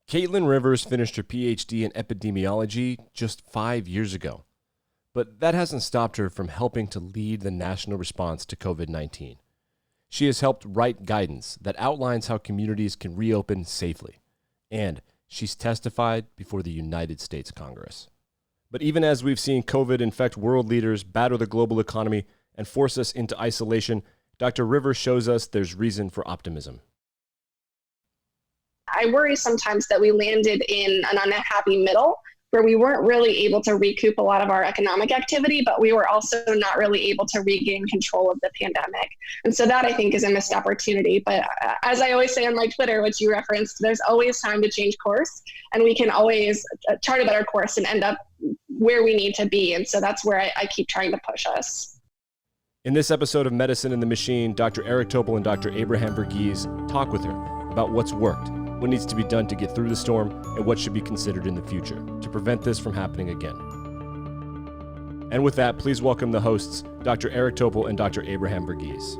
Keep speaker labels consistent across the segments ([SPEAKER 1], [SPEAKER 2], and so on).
[SPEAKER 1] Caitlin Rivers finished her PhD in epidemiology just 5 years ago. But that hasn't stopped her from helping to lead the national response to COVID-19. She has helped write guidance that outlines how communities can reopen safely. And she's testified before the United States Congress. But even as we've seen COVID infect world leaders, batter the global economy, and force us into isolation, Dr. Rivers shows us there's reason for optimism.
[SPEAKER 2] I worry sometimes that we landed in an unhappy middle where we weren't really able to recoup a lot of our economic activity, but we were also not really able to regain control of the pandemic. And so that, I think, is a missed opportunity. But as I always say on my Twitter, which you referenced, there's always time to change course, and we can always chart a better course and end up where we need to be. And so that's where I keep trying to push us.
[SPEAKER 1] In this episode of Medicine and the Machine, Dr. Eric Topol and Dr. Abraham Verghese talk with her about what's worked, what needs to be done to get through the storm, and what should be considered in the future to prevent this from happening again. And with that, please welcome the hosts, Dr. Eric Topol and Dr. Abraham Verghese.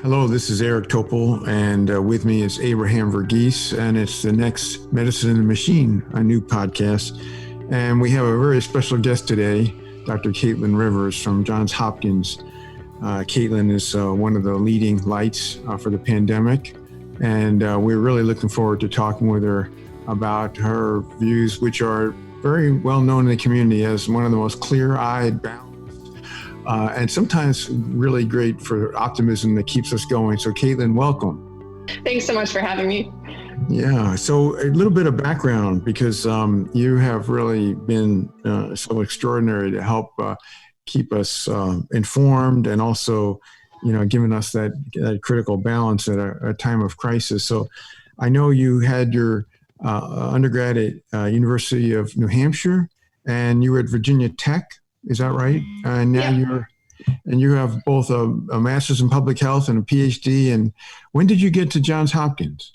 [SPEAKER 3] Hello, this is Eric Topol, and with me is Abraham Verghese, and it's the next Medicine and the Machine, a new podcast. And we have a very special guest today, Dr. Caitlin Rivers from Johns Hopkins. Caitlin is one of the leading lights for the pandemic, and we're really looking forward to talking with her about her views, which are very well known in the community as one of the most clear-eyed, balanced, and sometimes really great for optimism that keeps us going. So Caitlin, welcome.
[SPEAKER 2] Thanks so much for having me.
[SPEAKER 3] Yeah, so a little bit of background, because you have really been so extraordinary to help keep us informed, and also, giving us that critical balance at a time of crisis. So I know you had your undergrad at University of New Hampshire, and you were at Virginia Tech, is that right? And now you have both a master's in public health and a PhD. And when did you get to Johns Hopkins?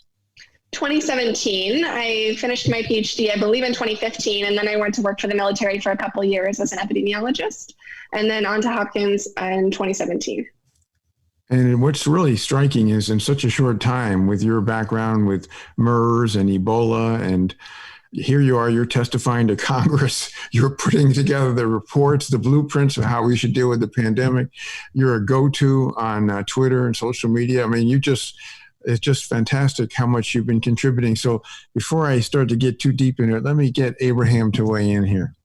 [SPEAKER 2] 2017. I finished my PhD, I believe, in 2015, and then I went to work for the military for a couple of years as an epidemiologist, and then on to Hopkins in 2017.
[SPEAKER 3] And what's really striking is, in such a short time, with your background with MERS and Ebola, and here you are, you're testifying to Congress, you're putting together the reports, the blueprints of how we should deal with the pandemic. You're a go-to on Twitter and social media. I mean, it's just fantastic how much you've been contributing. So before I start to get too deep into it, let me get Abraham to weigh in here.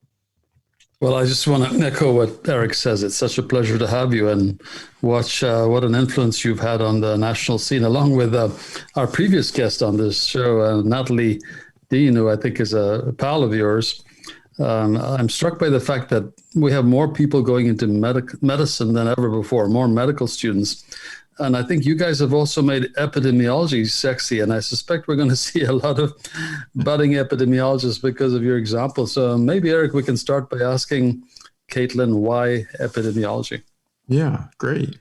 [SPEAKER 4] Well, I just want to echo what Eric says. It's such a pleasure to have you, and watch what an influence you've had on the national scene, along with our previous guest on this show, Natalie Dean, who I think is a pal of yours. I'm struck by the fact that we have more people going into medicine than ever before, more medical students. And I think you guys have also made epidemiology sexy. And I suspect we're going to see a lot of budding epidemiologists because of your example. So maybe, Eric, we can start by asking Caitlin, why epidemiology?
[SPEAKER 3] Yeah, great.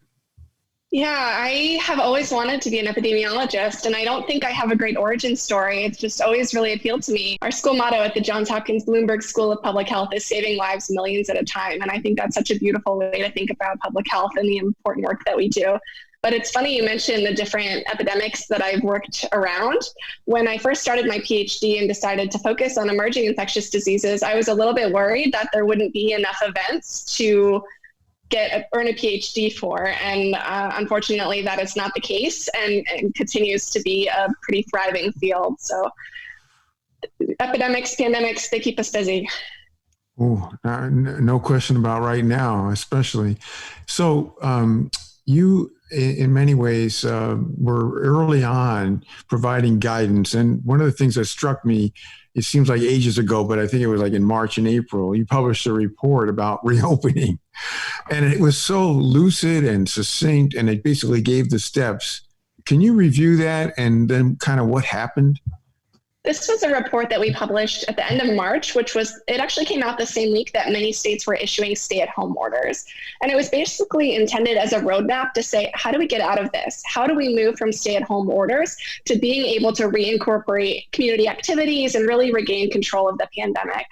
[SPEAKER 2] Yeah, I have always wanted to be an epidemiologist, and I don't think I have a great origin story. It's just always really appealed to me. Our school motto at the Johns Hopkins Bloomberg School of Public Health is saving lives millions at a time. And I think that's such a beautiful way to think about public health and the important work that we do. But it's funny you mentioned the different epidemics that I've worked around. When I first started my PhD and decided to focus on emerging infectious diseases, I was a little bit worried that there wouldn't be enough events to earn a PhD for. And unfortunately, that is not the case, and continues to be a pretty thriving field. So epidemics, pandemics, they keep us busy.
[SPEAKER 3] Oh, no question about right now, especially. So you, in many ways, were early on providing guidance. And one of the things that struck me, it seems like ages ago, but I think it was like in March and April, you published a report about reopening. And it was so lucid and succinct, and it basically gave the steps. Can you review that and then kind of what happened?
[SPEAKER 2] This was a report that we published at the end of March, it actually came out the same week that many states were issuing stay-at-home orders. And it was basically intended as a roadmap to say, how do we get out of this? How do we move from stay-at-home orders to being able to reincorporate community activities and really regain control of the pandemic?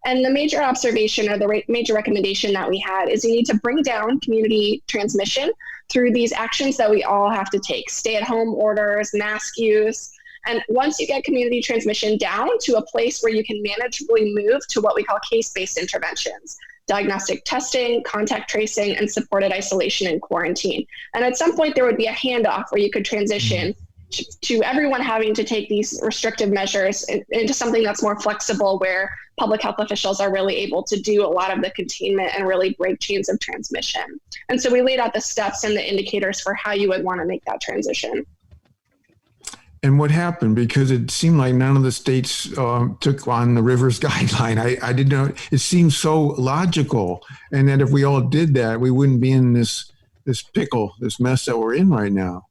[SPEAKER 2] And the major observation or the major recommendation that we had is you need to bring down community transmission through these actions that we all have to take: stay-at-home orders, mask use. And once you get community transmission down to a place where you can manageably move to what we call case-based interventions, diagnostic testing, contact tracing, and supported isolation and quarantine. And at some point, there would be a handoff where you could transition to everyone having to take these restrictive measures into something that's more flexible, where public health officials are really able to do a lot of the containment and really break chains of transmission. And so we laid out the steps and the indicators for how you would want to make that transition.
[SPEAKER 3] And what happened? Because it seemed like none of the states took on the Rivers guideline. I didn't know. It seemed so logical, and that if we all did that, we wouldn't be in this pickle, this mess that we're in right now.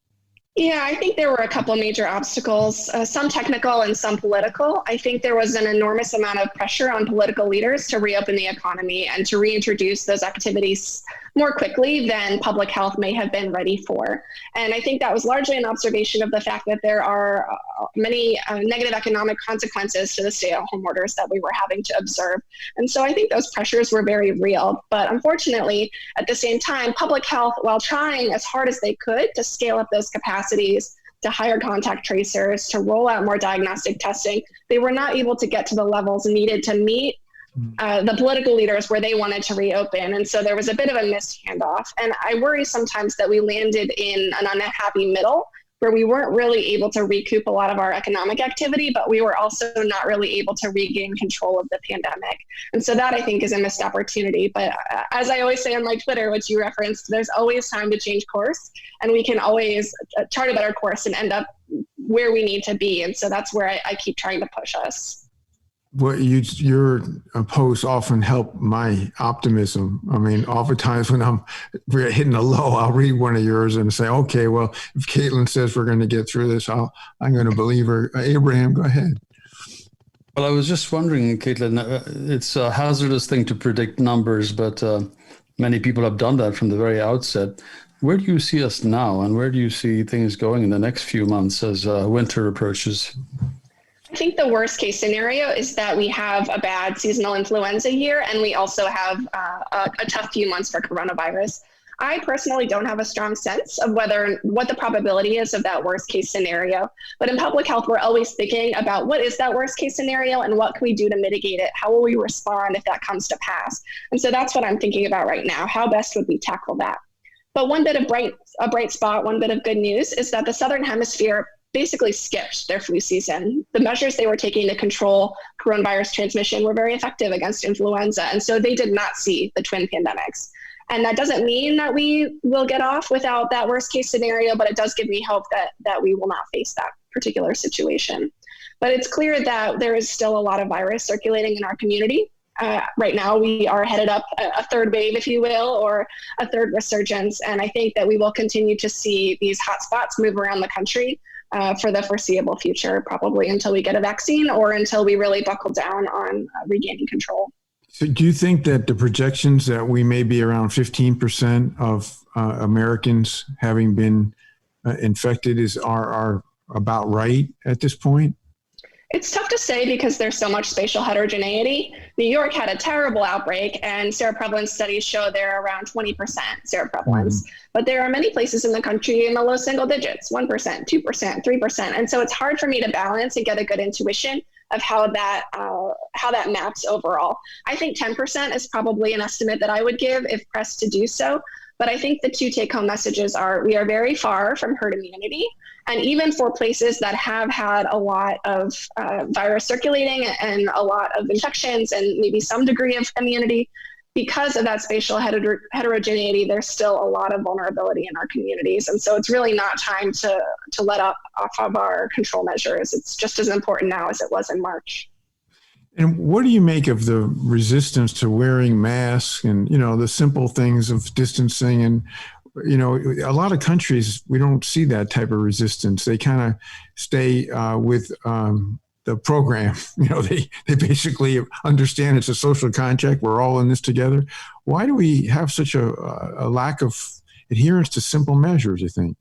[SPEAKER 2] Yeah, I think there were a couple of major obstacles, some technical and some political. I think there was an enormous amount of pressure on political leaders to reopen the economy and to reintroduce those activities more quickly than public health may have been ready for. And I think that was largely an observation of the fact that there are many negative economic consequences to the stay-at-home orders that we were having to observe. And so I think those pressures were very real. But unfortunately, at the same time, public health, while trying as hard as they could to scale up those capacities, to hire contact tracers, to roll out more diagnostic testing, they were not able to get to the levels needed to meet the political leaders where they wanted to reopen. And so there was a bit of a missed handoff. And I worry sometimes that we landed in an unhappy middle where we weren't really able to recoup a lot of our economic activity, but we were also not really able to regain control of the pandemic. And so that, I think, is a missed opportunity. But as I always say on my Twitter, which you referenced, there's always time to change course, and we can always chart a better course and end up where we need to be. And so that's where I keep trying to push us.
[SPEAKER 3] Well, your posts often help my optimism. I mean, oftentimes when I'm hitting a low, I'll read one of yours and say, okay, well, if Caitlin says we're going to get through this, I'm going to believe her. Abraham, go ahead.
[SPEAKER 4] Well, I was just wondering, Caitlin, it's a hazardous thing to predict numbers, but many people have done that from the very outset. Where do you see us now, and where do you see things going in the next few months as winter approaches?
[SPEAKER 2] I think the worst case scenario is that we have a bad seasonal influenza year, and we also have a tough few months for coronavirus. I personally don't have a strong sense of what the probability is of that worst case scenario. But in public health, we're always thinking about what is that worst case scenario and what can we do to mitigate it? How will we respond if that comes to pass? And so that's what I'm thinking about right now. How best would we tackle that? But one bit of bright spot, one bit of good news is that the Southern Hemisphere basically skipped their flu season. The measures they were taking to control coronavirus transmission were very effective against influenza. And so they did not see the twin pandemics. And that doesn't mean that we will get off without that worst case scenario, but it does give me hope that we will not face that particular situation. But it's clear that there is still a lot of virus circulating in our community. Right now, we are headed up a third wave, if you will, or a third resurgence. And I think that we will continue to see these hotspots move around the country for the foreseeable future, probably until we get a vaccine or until we really buckle down on regaining control.
[SPEAKER 3] So do you think that the projections that we may be around 15% of Americans having been infected are about right at this point?
[SPEAKER 2] It's tough to say because there's so much spatial heterogeneity. New York had a terrible outbreak, and seroprevalence studies show they're around 20% seroprevalence. But there are many places in the country in the low single digits, 1%, 2%, 3%. And so it's hard for me to balance and get a good intuition of how that maps overall. I think 10% is probably an estimate that I would give if pressed to do so. But I think the two take-home messages are we are very far from herd immunity. And even for places that have had a lot of virus circulating and a lot of infections and maybe some degree of immunity, because of that spatial heterogeneity, there's still a lot of vulnerability in our communities. And so it's really not time to let up off of our control measures. It's just as important now as it was in March.
[SPEAKER 3] And what do you make of the resistance to wearing masks and, the simple things of distancing? And, a lot of countries, we don't see that type of resistance. They kind of stay with the program. They basically understand it's a social contract. We're all in this together. Why do we have such a lack of adherence to simple measures, you think?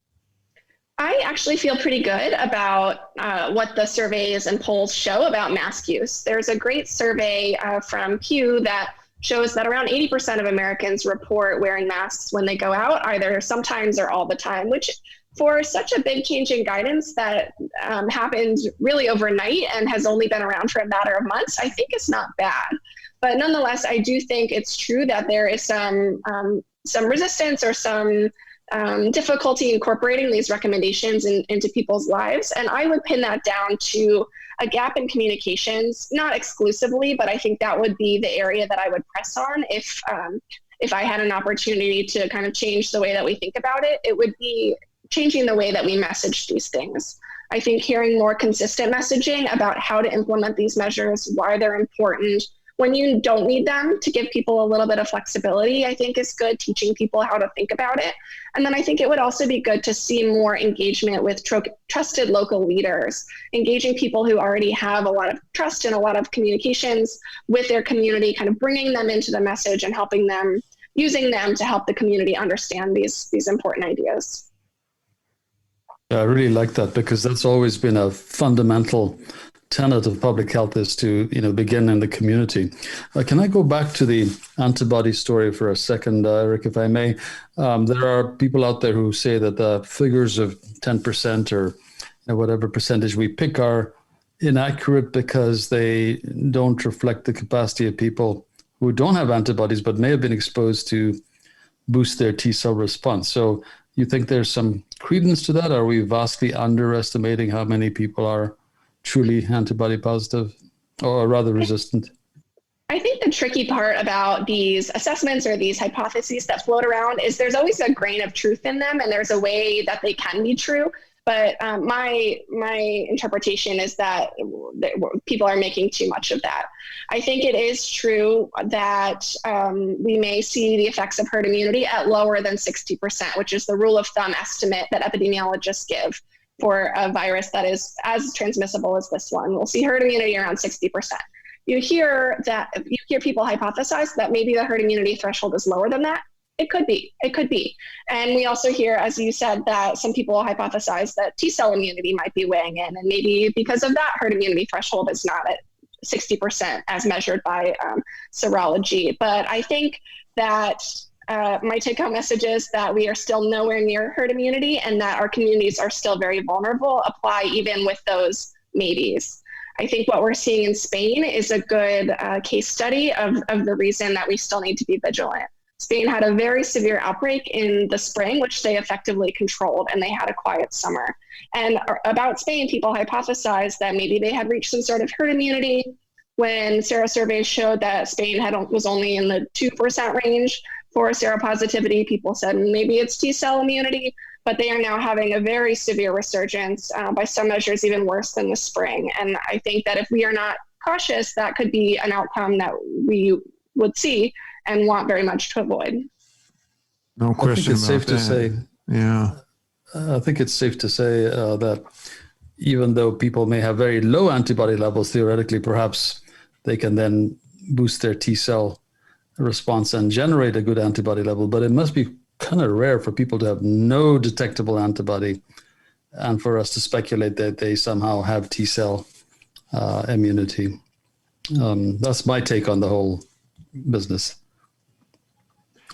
[SPEAKER 2] I actually feel pretty good about what the surveys and polls show about mask use. There's a great survey from Pew that shows that around 80% of Americans report wearing masks when they go out, either sometimes or all the time, which for such a big change in guidance that happened really overnight and has only been around for a matter of months, I think it's not bad. But nonetheless, I do think it's true that there is some resistance or some difficulty incorporating these recommendations into people's lives. And I would pin that down to a gap in communications, not exclusively, but I think that would be the area that I would press on if I had an opportunity to kind of change the way that we think about it. It would be changing the way that we message these things. I think hearing more consistent messaging about how to implement these measures, why they're important, when you don't need them, to give people a little bit of flexibility, I think is good, teaching people how to think about it. And then I think it would also be good to see more engagement with trusted local leaders, engaging people who already have a lot of trust and a lot of communications with their community, kind of bringing them into the message and helping them, using them to help the community understand these important ideas.
[SPEAKER 4] Yeah, I really like that, because that's always been a fundamental tenet of public health, is to begin in the community. Can I go back to the antibody story for a second, Eric, if I may? There are people out there who say that the figures of 10% or whatever percentage we pick are inaccurate because they don't reflect the capacity of people who don't have antibodies but may have been exposed to boost their T cell response. So you think there's some credence to that? Are we vastly underestimating how many people are truly antibody positive, or rather resistant?
[SPEAKER 2] I think the tricky part about these assessments or these hypotheses that float around is there's always a grain of truth in them, and there's a way that they can be true. But my interpretation is that people are making too much of that. I think it is true that we may see the effects of herd immunity at lower than 60%, which is the rule of thumb estimate that epidemiologists give for a virus that is as transmissible as this one. We'll see herd immunity around 60%. You hear people hypothesize that maybe the herd immunity threshold is lower than that. It could be. And we also hear, as you said, that some people hypothesize that T cell immunity might be weighing in, and maybe because of that, herd immunity threshold is not at 60% as measured by serology. But I think that my take-home message is that we are still nowhere near herd immunity, and that our communities are still very vulnerable, apply even with those maybes. I think what we're seeing in Spain is a good case study of the reason that we still need to be vigilant. Spain had a very severe outbreak in the spring, which they effectively controlled, and they had a quiet summer. And about Spain, people hypothesized that maybe they had reached some sort of herd immunity. When serosurveys showed that Spain was only in the 2% range for seropositivity, people said maybe it's T cell immunity, but they are now having a very severe resurgence, by some measures even worse than the spring. And I think that if we are not cautious, that could be an outcome that we would see and want very much to avoid.
[SPEAKER 3] No question.
[SPEAKER 4] I think it's safe to say.
[SPEAKER 3] Yeah.
[SPEAKER 4] I think it's safe to say that even though people may have very low antibody levels, theoretically, perhaps they can then boost their T cell response and generate a good antibody level. But it must be kind of rare for people to have no detectable antibody and for us to speculate that they somehow have T cell immunity. That's my take on the whole business.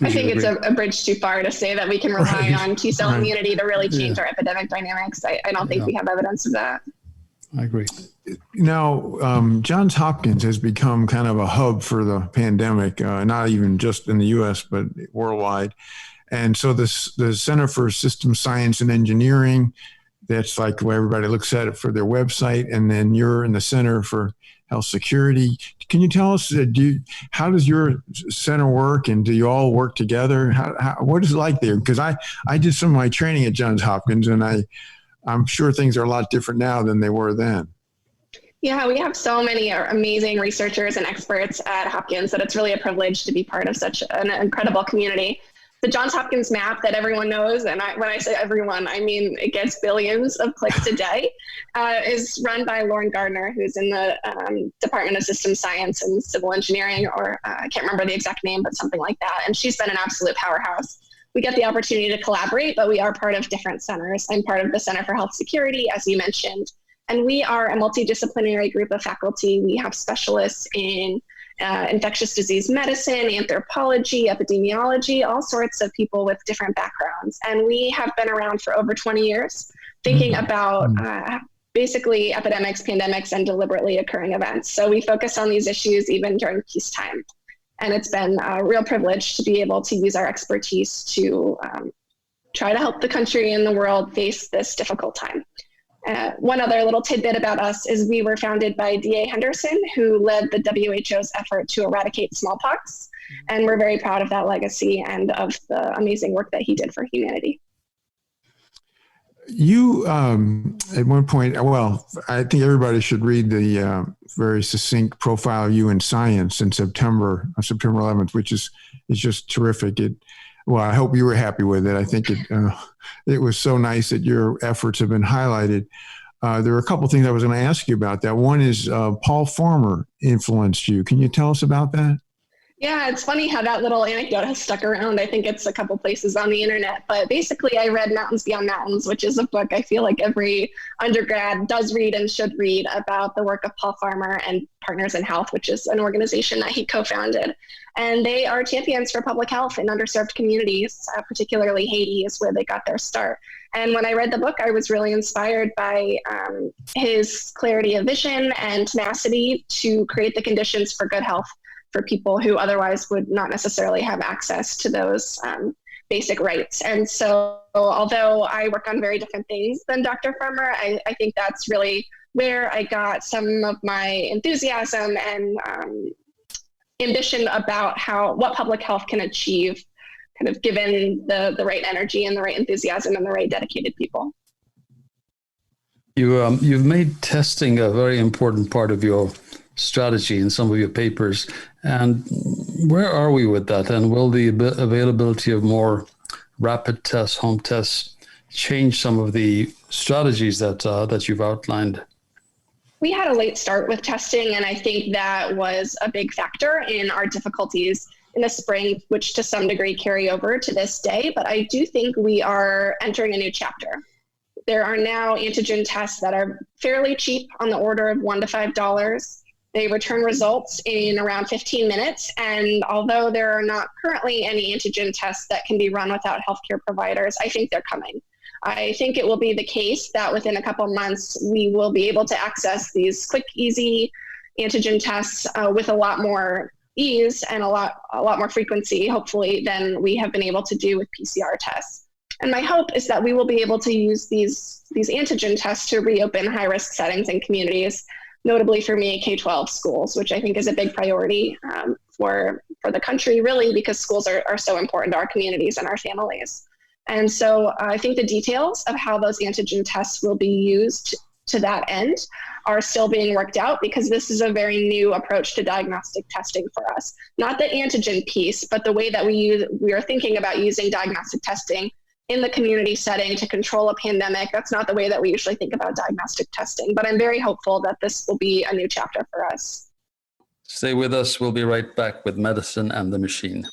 [SPEAKER 2] I think it's a bridge too far to say that we can rely on T cell immunity to really change our epidemic dynamics. I don't think we have evidence of that.
[SPEAKER 4] I agree.
[SPEAKER 3] Now, Johns Hopkins has become kind of a hub for the pandemic, not even just in the U.S., but worldwide. And so the Center for Systems Science and Engineering, that's like where everybody looks at it for their website. And then you're in the Center for Health Security. Can you tell us, how does your center work, and do you all work together? What is it like there? Because I did some of my training at Johns Hopkins, and I'm sure things are a lot different now than they were then.
[SPEAKER 2] Yeah, we have so many amazing researchers and experts at Hopkins that it's really a privilege to be part of such an incredible community. The Johns Hopkins map that everyone knows, and when I say everyone, I mean it gets billions of clicks a day, is run by Lauren Gardner, who's in the Department of Systems Science and Civil Engineering, or I can't remember the exact name, but something like that. And she's been an absolute powerhouse we get the opportunity to collaborate, but we are part of different centers. I'm part of the Center for Health Security, as you mentioned, and we are a multidisciplinary group of faculty. We have specialists in infectious disease medicine, anthropology, epidemiology, all sorts of people with different backgrounds. And we have been around for over 20 years thinking about basically epidemics, pandemics, and deliberately occurring events. So we focus on these issues even during peacetime. And it's been a real privilege to be able to use our expertise to try to help the country and the world face this difficult time. One other little tidbit about us is we were founded by D.A. Henderson, who led the WHO's effort to eradicate smallpox. And we're very proud of that legacy and of the amazing work that he did for humanity.
[SPEAKER 3] You, at one point, well, I think everybody should read the very succinct profile of you in Science in September 11th, which is just terrific. Well, I hope you were happy with it. I think it was so nice that your efforts have been highlighted. There are a couple of things I was going to ask you about that. One is Paul Farmer influenced you. Can you tell us about that?
[SPEAKER 2] Yeah, it's funny how that little anecdote has stuck around. I think it's a couple places on the internet, but basically I read Mountains Beyond Mountains, which is a book I feel like every undergrad does read and should read about the work of Paul Farmer and Partners in Health, which is an organization that he co-founded. And they are champions for public health in underserved communities, particularly Haiti is where they got their start. And when I read the book, I was really inspired by his clarity of vision and tenacity to create the conditions for good health for people who otherwise would not necessarily have access to those basic rights. And so although I work on very different things than Dr. Farmer, I think that's really where I got some of my enthusiasm and ambition about what public health can achieve, kind of given the right energy and the right enthusiasm and the right dedicated people.
[SPEAKER 4] You've made testing a very important part of your strategy in some of your papers. And where are we with that? And will the availability of more rapid tests, home tests, change some of the strategies that you've outlined?
[SPEAKER 2] We had a late start with testing, and I think that was a big factor in our difficulties in the spring, which to some degree carry over to this day. But I do think we are entering a new chapter. There are now antigen tests that are fairly cheap, on the order of $1 to $5. They return results in around 15 minutes. And although there are not currently any antigen tests that can be run without healthcare providers, I think they're coming. I think it will be the case that within a couple months, we will be able to access these quick, easy antigen tests with a lot more ease and a lot more frequency, hopefully, than we have been able to do with PCR tests. And my hope is that we will be able to use these antigen tests to reopen high-risk settings in communities, notably for me, K-12 schools, which I think is a big priority for the country, really, because schools are so important to our communities and our families. And so I think the details of how those antigen tests will be used to that end are still being worked out, because this is a very new approach to diagnostic testing for us. Not the antigen piece, but the way that we are thinking about using diagnostic testing in the community setting to control a pandemic. That's not the way that we usually think about diagnostic testing, but I'm very hopeful that this will be a new chapter for us.
[SPEAKER 4] Stay with us. We'll be right back with Medicine and the Machine.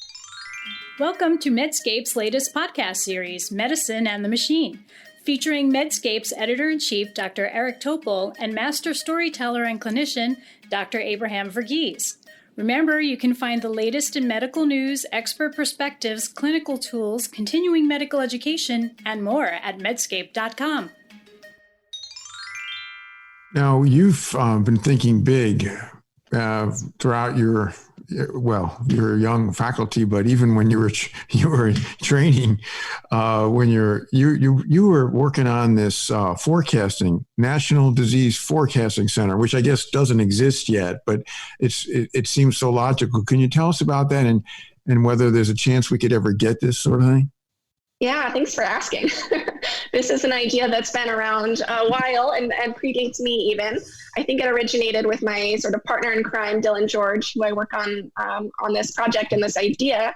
[SPEAKER 5] Welcome to Medscape's latest podcast series, Medicine and the Machine, featuring Medscape's editor-in-chief, Dr. Eric Topol, and master storyteller and clinician, Dr. Abraham Verghese. Remember, you can find the latest in medical news, expert perspectives, clinical tools, continuing medical education, and more at medscape.com.
[SPEAKER 3] Now, you've been thinking big throughout your young faculty, but even when you were training, when you were working on this forecasting, National Disease Forecasting Center, which I guess doesn't exist yet, but it seems so logical. Can you tell us about that and whether there's a chance we could ever get this sort of thing?
[SPEAKER 2] Yeah, thanks for asking. This is an idea that's been around a while and predates me even. I think it originated with my sort of partner in crime, Dylan George, who I work on this project and this idea.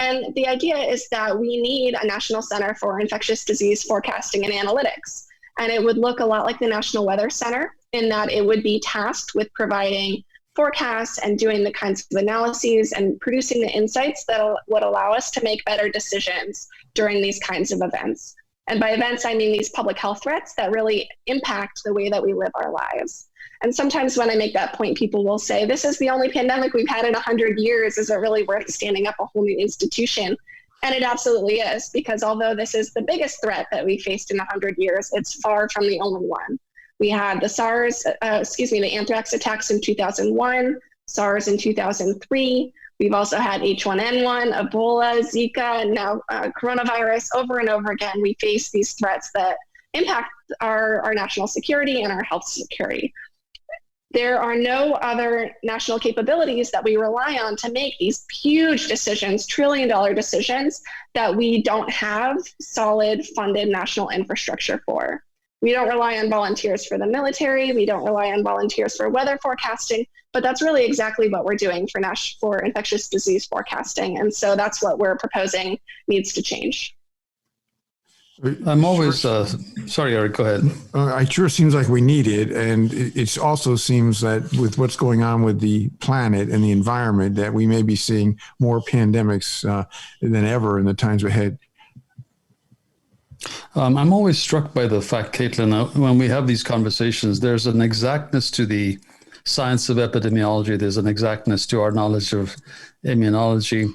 [SPEAKER 2] And the idea is that we need a National Center for Infectious Disease Forecasting and Analytics. And it would look a lot like the National Weather Center in that it would be tasked with providing forecasts and doing the kinds of analyses and producing the insights that would allow us to make better decisions during these kinds of events. And by events, I mean these public health threats that really impact the way that we live our lives. And sometimes when I make that point, people will say, this is the only pandemic we've had in 100 years. Is it really worth standing up a whole new institution? And it absolutely is, because although this is the biggest threat that we faced in 100 years, it's far from the only one. We had the anthrax attacks in 2001, SARS in 2003. We've also had H1N1, Ebola, Zika, and now coronavirus. Over and over again, we face these threats that impact our national security and our health security. There are no other national capabilities that we rely on to make these huge decisions, trillion-dollar decisions, that we don't have solid funded national infrastructure for. We don't rely on volunteers for the military. We don't rely on volunteers for weather forecasting, but that's really exactly what we're doing for infectious disease forecasting. And so that's what we're proposing needs to change.
[SPEAKER 4] I'm always, sorry, Eric, go ahead.
[SPEAKER 3] It sure seems like we need it. And it also seems that with what's going on with the planet and the environment, that we may be seeing more pandemics than ever in the times ahead.
[SPEAKER 4] I'm always struck by the fact, Caitlin, when we have these conversations, there's an exactness to the science of epidemiology. There's an exactness to our knowledge of immunology.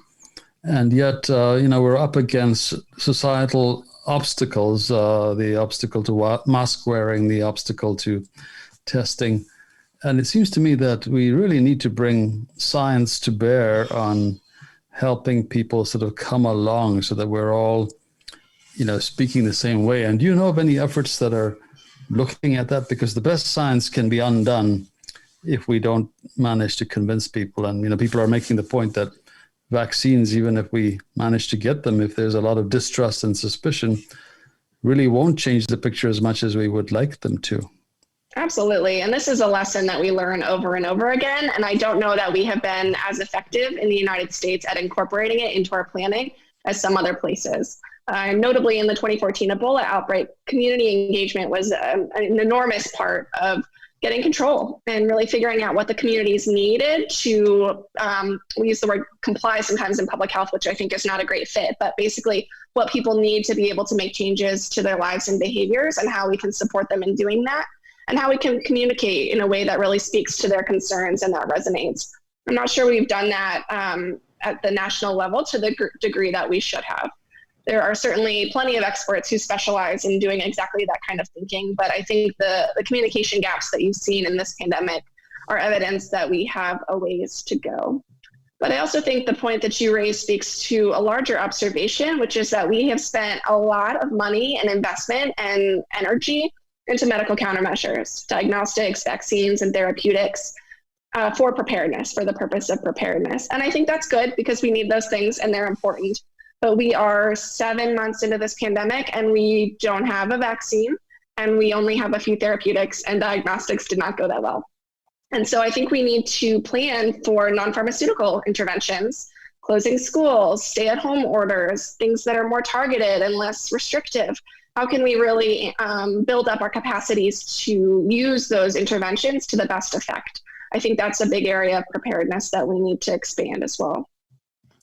[SPEAKER 4] And yet, we're up against societal obstacles, the obstacle to mask wearing, the obstacle to testing. And it seems to me that we really need to bring science to bear on helping people sort of come along so that we're all speaking the same way. And do you know of any efforts that are looking at that? Because the best science can be undone if we don't manage to convince people. And, people are making the point that vaccines, even if we manage to get them, if there's a lot of distrust and suspicion, really won't change the picture as much as we would like them to.
[SPEAKER 2] Absolutely. And this is a lesson that we learn over and over again. And I don't know that we have been as effective in the United States at incorporating it into our planning as some other places. Notably, in the 2014 Ebola outbreak, community engagement was an enormous part of getting control and really figuring out what the communities needed to, we use the word comply sometimes in public health, which I think is not a great fit, but basically what people need to be able to make changes to their lives and behaviors, and how we can support them in doing that, and how we can communicate in a way that really speaks to their concerns and that resonates. I'm not sure we've done that at the national level to the degree that we should have. There are certainly plenty of experts who specialize in doing exactly that kind of thinking, but I think the communication gaps that you've seen in this pandemic are evidence that we have a ways to go. But I also think the point that you raised speaks to a larger observation, which is that we have spent a lot of money and investment and energy into medical countermeasures, diagnostics, vaccines, and therapeutics for preparedness, for the purpose of preparedness. And I think that's good because we need those things and they're important. But we are 7 months into this pandemic and we don't have a vaccine and we only have a few therapeutics, and diagnostics did not go that well. And so I think we need to plan for non-pharmaceutical interventions, closing schools, stay-at-home orders, things that are more targeted and less restrictive. How can we really build up our capacities to use those interventions to the best effect? I think that's a big area of preparedness that we need to expand as well.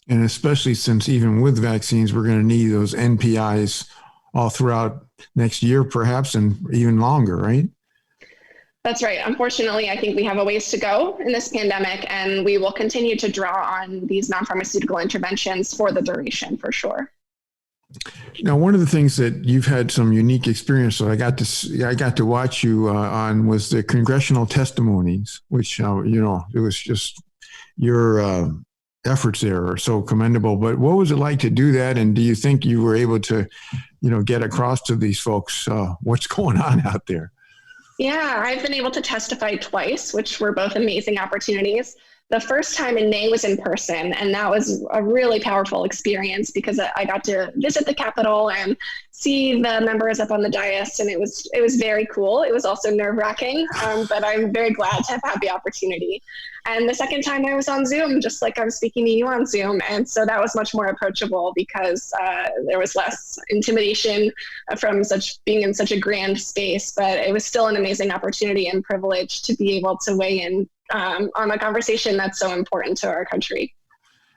[SPEAKER 3] And especially since even with vaccines, we're going to need those NPIs all throughout next year, perhaps, and even longer, right?
[SPEAKER 2] That's right. Unfortunately, I think we have a ways to go in this pandemic, and we will continue to draw on these non-pharmaceutical interventions for the duration, for sure.
[SPEAKER 3] Now, one of the things that you've had some unique experience that I got to watch you on was the congressional testimonies, which it was just your efforts there are so commendable. But what was it like to do that? And do you think you were able to, get across to these folks what's going on out there?
[SPEAKER 2] Yeah, I've been able to testify twice, which were both amazing opportunities. The first time in May was in person, and that was a really powerful experience because I got to visit the Capitol and see the members up on the dais, and it was very cool. It was also nerve-wracking, but I'm very glad to have had the opportunity. And the second time I was on Zoom, just like I'm speaking to you on Zoom, and so that was much more approachable because there was less intimidation from being in such a grand space, but it was still an amazing opportunity and privilege to be able to weigh in on a conversation that's so important to our country.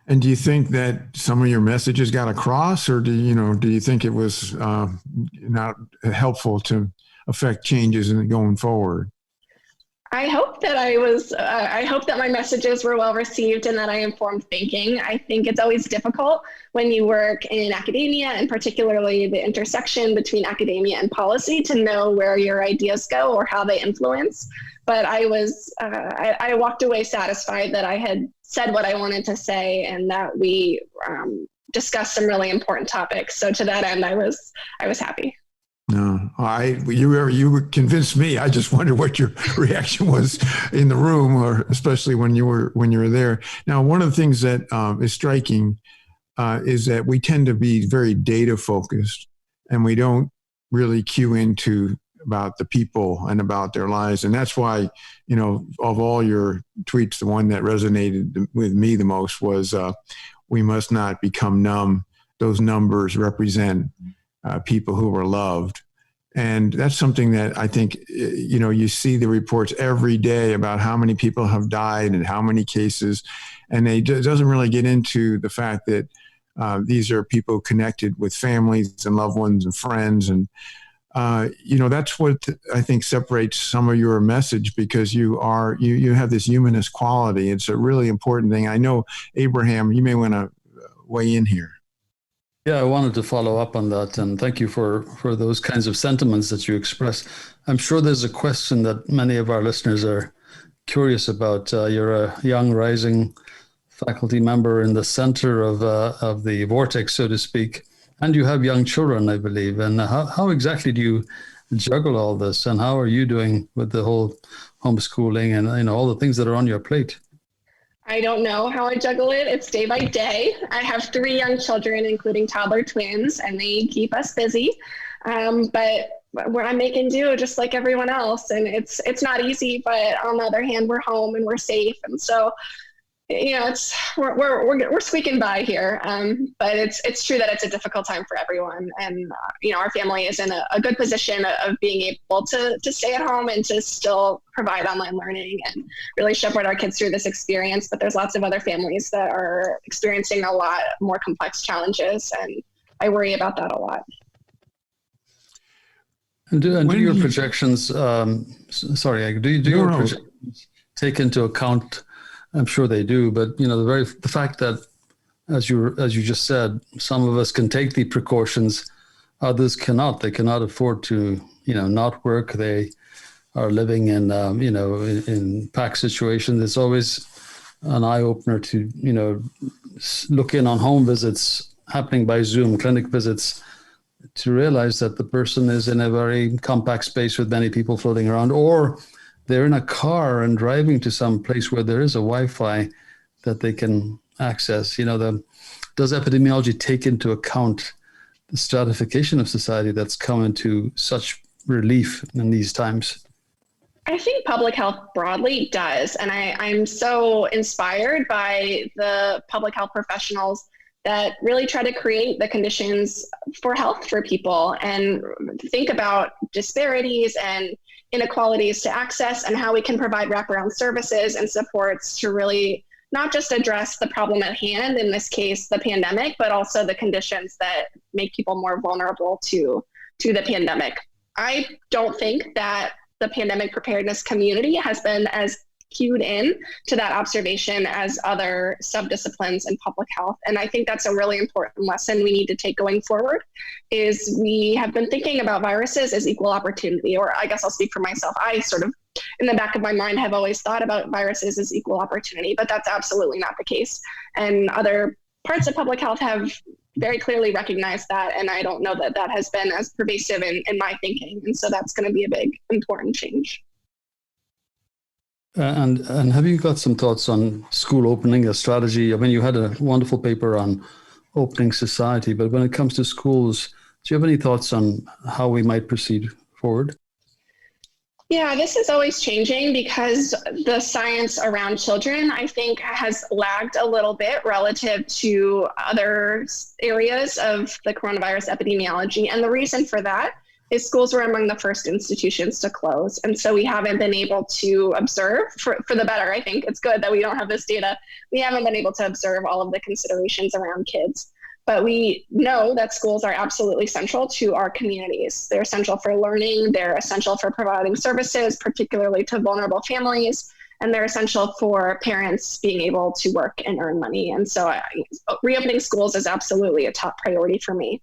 [SPEAKER 3] And do you think that some of your messages got across, or do you think it was not helpful to affect changes in going forward?
[SPEAKER 2] I hope that I hope that my messages were well received and that I informed thinking. I think it's always difficult when you work in academia, and particularly the intersection between academia and policy, to know where your ideas go or how they influence. But I walked away satisfied that I had said what I wanted to say, and that we discussed some really important topics. So to that end, I was happy.
[SPEAKER 3] No, you convinced me. I just wondered what your reaction was in the room, or especially when you were there. Now, one of the things that is striking is that we tend to be very data focused, and we don't really cue into about the people and about their lives. And that's why, of all your tweets, the one that resonated with me the most was, we must not become numb. Those numbers represent people who were loved. And that's something that I think, you see the reports every day about how many people have died and how many cases, and it doesn't really get into the fact that these are people connected with families and loved ones and friends. And, that's what I think separates some of your message, because you have this humanist quality. It's a really important thing. I know, Abraham, you may want to weigh in here.
[SPEAKER 4] Yeah, I wanted to follow up on that, and thank you for those kinds of sentiments that you express. I'm sure there's a question that many of our listeners are curious about. You're a young, rising faculty member in the center of the vortex, so to speak, and you have young children, I believe. And how exactly do you juggle all this, and how are you doing with the whole homeschooling and all the things that are on your plate?
[SPEAKER 2] I don't know how I juggle it. It's day by day. I have 3 young children, including toddler twins, and they keep us busy. But I'm making do just like everyone else. And it's not easy, but on the other hand, we're home and we're safe. And so, we're squeaking by here. But it's true that it's a difficult time for everyone. And, our family is in a good position of being able to stay at home and to still provide online learning and really shepherd our kids through this experience. But there's lots of other families that are experiencing a lot more complex challenges. And I worry about that a lot.
[SPEAKER 4] And do your projections, projections take into account, I'm sure they do, but the fact that, as you just said, some of us can take the precautions, others cannot. They cannot afford to, not work. They are living in, in packed situations. It's always an eye opener to, look in on home visits happening by Zoom, clinic visits, to realize that the person is in a very compact space with many people floating around, or they're in a car and driving to some place where there is a Wi-Fi that they can access. Does epidemiology take into account the stratification of society that's come into such relief in these times?
[SPEAKER 2] I think public health broadly does. And I'm so inspired by the public health professionals that really try to create the conditions for health for people and think about disparities and inequalities to access and how we can provide wraparound services and supports to really not just address the problem at hand, in this case, the pandemic, but also the conditions that make people more vulnerable to the pandemic. I don't think that the pandemic preparedness community has been as cued in to that observation as other subdisciplines in public health. And I think that's a really important lesson we need to take going forward, is we have been thinking about viruses as equal opportunity, or I guess I'll speak for myself. I sort of, in the back of my mind, have always thought about viruses as equal opportunity, but that's absolutely not the case. And other parts of public health have very clearly recognized that. And I don't know that has been as pervasive in my thinking. And so that's going to be a big, important change.
[SPEAKER 4] And have you got some thoughts on school opening, a strategy? I mean, you had a wonderful paper on opening society, but when it comes to schools, do you have any thoughts on how we might proceed forward?
[SPEAKER 2] Yeah, this is always changing because the science around children, I think, has lagged a little bit relative to other areas of the coronavirus epidemiology. And the reason for that is schools were among the first institutions to close. And so we haven't been able to observe, for the better, I think it's good that we don't have this data. We haven't been able to observe all of the considerations around kids. But we know that schools are absolutely central to our communities. They're essential for learning. They're essential for providing services, particularly to vulnerable families. And they're essential for parents being able to work and earn money. And so reopening schools is absolutely a top priority for me.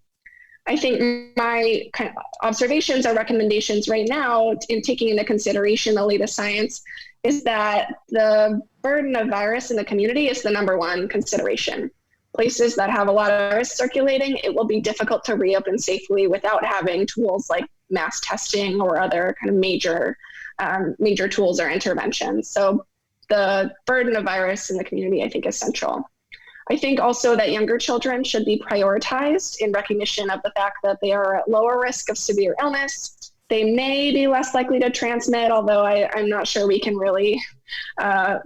[SPEAKER 2] I think my kind of observations or recommendations right now, in taking into consideration the latest science, is that the burden of virus in the community is the number one consideration. Places that have a lot of virus circulating, it will be difficult to reopen safely without having tools like mass testing or other kind of major tools or interventions. So the burden of virus in the community, I think, is central. I think also that younger children should be prioritized in recognition of the fact that they are at lower risk of severe illness. They may be less likely to transmit, although I'm not sure we can really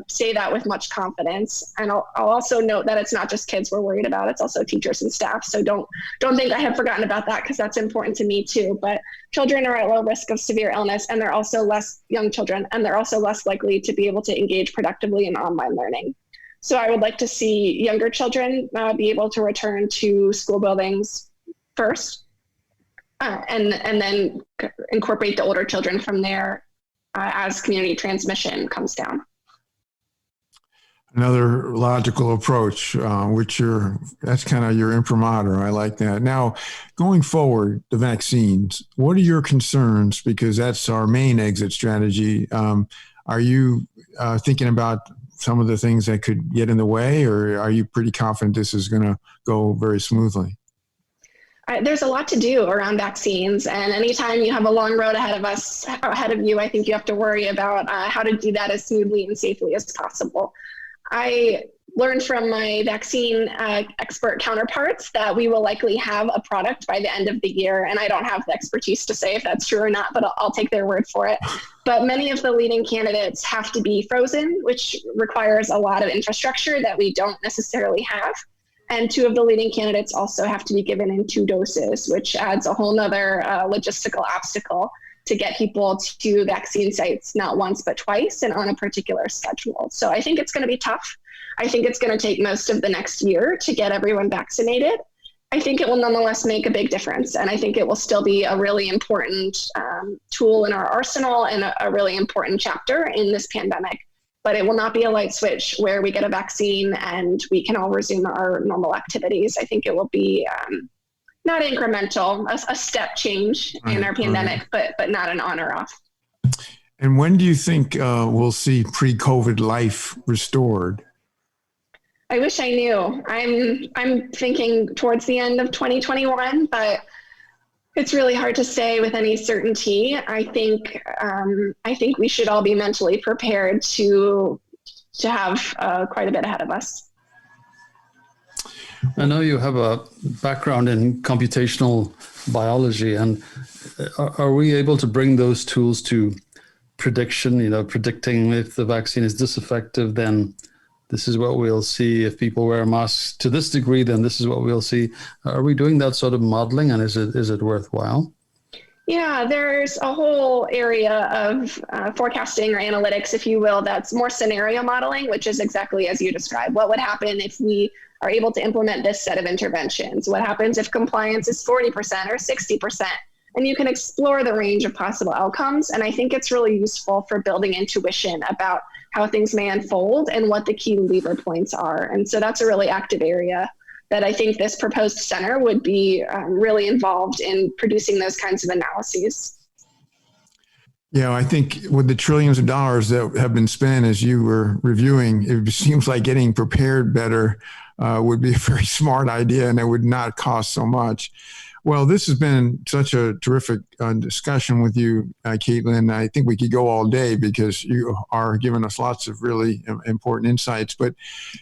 [SPEAKER 2] say that with much confidence. And I'll also note that it's not just kids we're worried about, it's also teachers and staff. So don't think I have forgotten about that, because that's important to me too. But children are at low risk of severe illness, and they're also young children, and they're also less likely to be able to engage productively in online learning. So I would like to see younger children be able to return to school buildings first, and then incorporate the older children from there as community transmission comes down.
[SPEAKER 3] Another logical approach, that's kind of your imprimatur. I like that. Now, going forward, the vaccines, what are your concerns? Because that's our main exit strategy. Are you thinking about some of the things that could get in the way, or are you pretty confident this is going to go very smoothly?
[SPEAKER 2] There's a lot to do around vaccines, and anytime you have a long road ahead of you, I think you have to worry about how to do that as smoothly and safely as possible. I learned from my vaccine expert counterparts that we will likely have a product by the end of the year, and I don't have the expertise to say if that's true or not, but I'll take their word for it. But many of the leading candidates have to be frozen, which requires a lot of infrastructure that we don't necessarily have. And 2 of the leading candidates also have to be given in 2 doses, which adds a whole nother logistical obstacle to get people to vaccine sites not once, but twice, and on a particular schedule. So I think it's going to be tough. I think it's going to take most of the next year to get everyone vaccinated. I think it will nonetheless make a big difference. And I think it will still be a really important tool in our arsenal and a really important chapter in this pandemic. But it will not be a light switch where we get a vaccine and we can all resume our normal activities. I think it will be not incremental, a step change in our pandemic, but not an on or off.
[SPEAKER 3] And when do you think we'll see pre-COVID life restored?
[SPEAKER 2] I wish I knew. I'm thinking towards the end of 2021, but it's really hard to say with any certainty. I think we should all be mentally prepared to have quite a bit ahead of us.
[SPEAKER 4] I know you have a background in computational biology, and are we able to bring those tools to prediction, predicting if the vaccine is this effective, then this is what we'll see. If people wear masks to this degree, then this is what we'll see. Are we doing that sort of modeling, and is it worthwhile?
[SPEAKER 2] Yeah, there's a whole area of forecasting or analytics, if you will, that's more scenario modeling, which is exactly as you described. What would happen if we are able to implement this set of interventions? What happens if compliance is 40% or 60%? And you can explore the range of possible outcomes. And I think it's really useful for building intuition about how things may unfold and what the key lever points are. And so that's a really active area that I think this proposed center would be really involved in producing those kinds of analyses.
[SPEAKER 3] Yeah, I think with the trillions of dollars that have been spent, as you were reviewing, it seems like getting prepared better would be a very smart idea, and it would not cost so much. Well, this has been such a terrific discussion with you, Caitlin. I think we could go all day because you are giving us lots of really important insights. But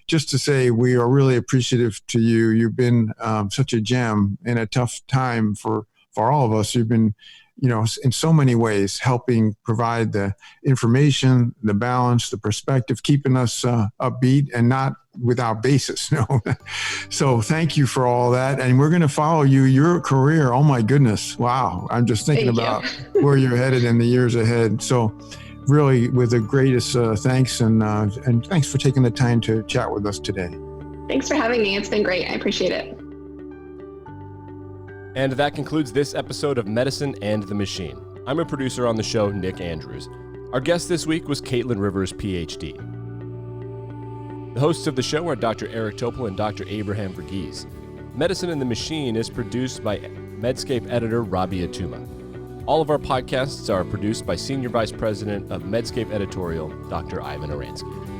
[SPEAKER 3] just to say, we are really appreciative to you. You've been such a gem in a tough time for all of us. You've been in so many ways, helping provide the information, the balance, the perspective, keeping us upbeat and not without basis. No. So thank you for all that. And we're going to follow your career. Oh my goodness. Wow. I'm just thinking about where you're headed in the years ahead. So really with the greatest thanks and thanks for taking the time to chat with us today.
[SPEAKER 2] Thanks for having me. It's been great. I appreciate it.
[SPEAKER 1] And that concludes this episode of Medicine and the Machine. I'm a producer on the show, Nick Andrews. Our guest this week was Caitlin Rivers, PhD. The hosts of the show are Dr. Eric Topol and Dr. Abraham Verghese. Medicine and the Machine is produced by Medscape editor Robbie Atuma. All of our podcasts are produced by Senior Vice President of Medscape Editorial, Dr. Ivan Aransky.